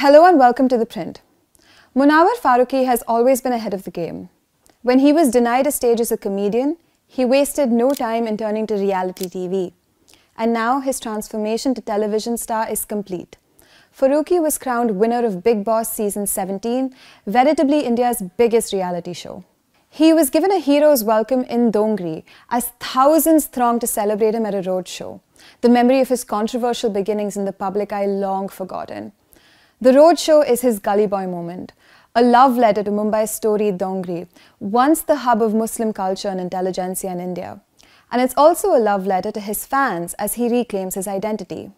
Hello and welcome to ThePrint. Munawar Faruqui has always been ahead of the game. When he was denied a stage as a comedian, he wasted no time in turning to reality TV. And now his transformation to television star is complete. Faruqui was crowned winner of Bigg Boss Season 17, veritably India's biggest reality show. He was given a hero's welcome in Dongri as thousands thronged to celebrate him at a road show, the memory of his controversial beginnings in the public eye long forgotten. The road show is his Gully Boy moment, a love letter to Mumbai's storied Dongri, once the hub of Muslim culture and intelligentsia in India. And it's also a love letter to his fans as he reclaims his identity.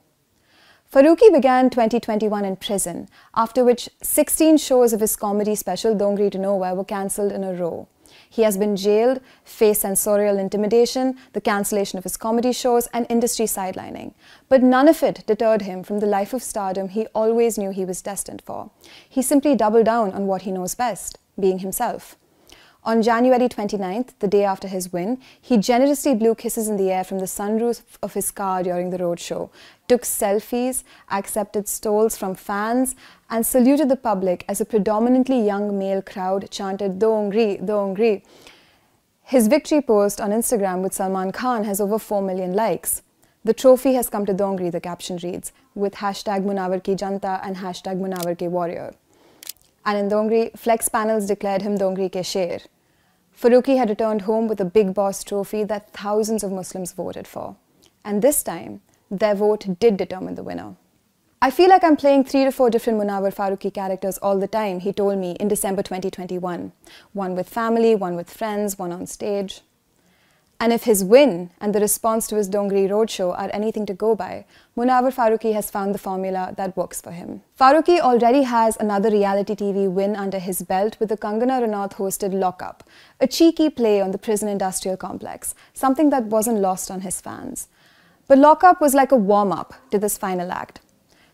Faruqui began 2021 in prison, after which 16 shows of his comedy special Dongri to Nowhere were cancelled in a row. He has been jailed, faced censorial intimidation, the cancellation of his comedy shows, and industry sidelining. But none of it deterred him from the life of stardom he always knew he was destined for. He simply doubled down on what he knows best, being himself. On January 29th, the day after his win, he generously blew kisses in the air from the sunroof of his car during the roadshow, took selfies, accepted stoles from fans, and saluted the public as a predominantly young male crowd chanted "Dongri, Dongri." His victory post on Instagram with Salman Khan has over 4 million likes. The trophy has come to Dongri, the caption reads, with hashtag Munawar Ki Janta and hashtag Munawar Ke Warrior. And in Dongri, flex panels declared him Dongri Ke Sher. Faruqui had returned home with a Bigg Boss trophy that thousands of Muslims voted for. And this time, their vote did determine the winner. I feel like I'm playing 3 to 4 different Munawar Faruqui characters all the time, he told me in December 2021. One with family, one with friends, one on stage. And if his win and the response to his Dongri roadshow are anything to go by, Munawar Faruqui has found the formula that works for him. Faruqui already has another reality TV win under his belt with the Kangana Ranaut-hosted Lock Up, a cheeky play on the prison industrial complex, something that wasn't lost on his fans. But Lock Up was like a warm-up to this final act.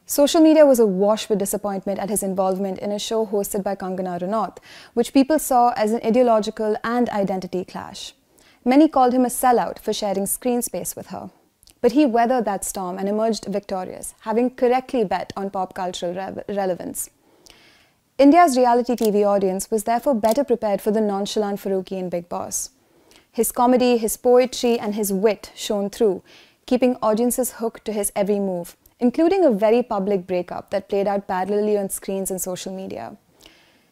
Social media was awash with disappointment at his involvement in a show hosted by Kangana Ranaut, which people saw as an ideological and identity clash. Many called him a sellout for sharing screen space with her. But he weathered that storm and emerged victorious, having correctly bet on pop cultural relevance. India's reality TV audience was therefore better prepared for the nonchalant Faruqui in Bigg Boss. His comedy, his poetry, and his wit shone through, keeping audiences hooked to his every move, including a very public breakup that played out parallelly on screens and social media.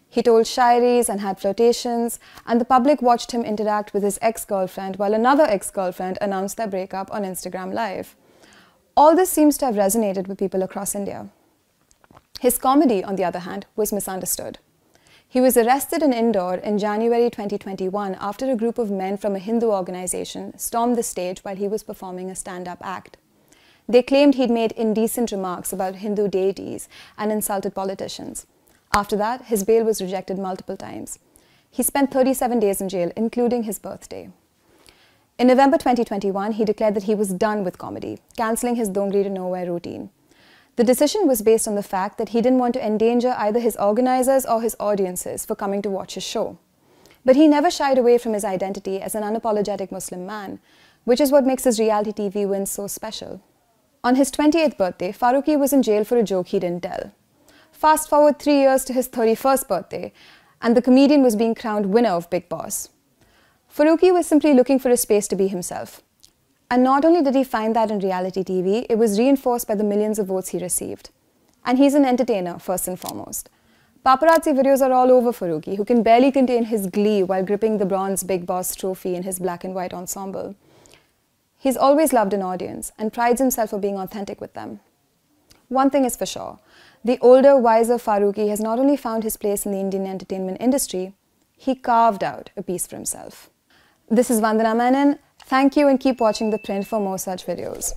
He told shairis and had flirtations, and the public watched him interact with his ex-girlfriend while another ex-girlfriend announced their breakup on Instagram Live. All this seems to have resonated with people across India. His comedy, on the other hand, was misunderstood. He was arrested in Indore in January 2021 after a group of men from a Hindu organization stormed the stage while he was performing a stand-up act. They claimed he'd made indecent remarks about Hindu deities and insulted politicians. After that, his bail was rejected multiple times. He spent 37 days in jail, including his birthday. In November 2021, he declared that he was done with comedy, cancelling his Dongri to Nowhere routine. The decision was based on the fact that he didn't want to endanger either his organizers or his audiences for coming to watch his show. But he never shied away from his identity as an unapologetic Muslim man, which is what makes his reality TV wins so special. On his 28th birthday, Faruqui was in jail for a joke he didn't tell. Fast forward 3 years to his 31st birthday, and the comedian was being crowned winner of Bigg Boss. Faruqui was simply looking for a space to be himself. And not only did he find that in reality TV, it was reinforced by the millions of votes he received. And he's an entertainer, first and foremost. Paparazzi videos are all over Faruqui, who can barely contain his glee while gripping the bronze Bigg Boss trophy in his black and white ensemble. He's always loved an audience and prides himself for being authentic with them. One thing is for sure, the older, wiser Faruqui has not only found his place in the Indian entertainment industry, he carved out a piece for himself. This is Vandana Menon. Thank you and keep watching ThePrint for more such videos.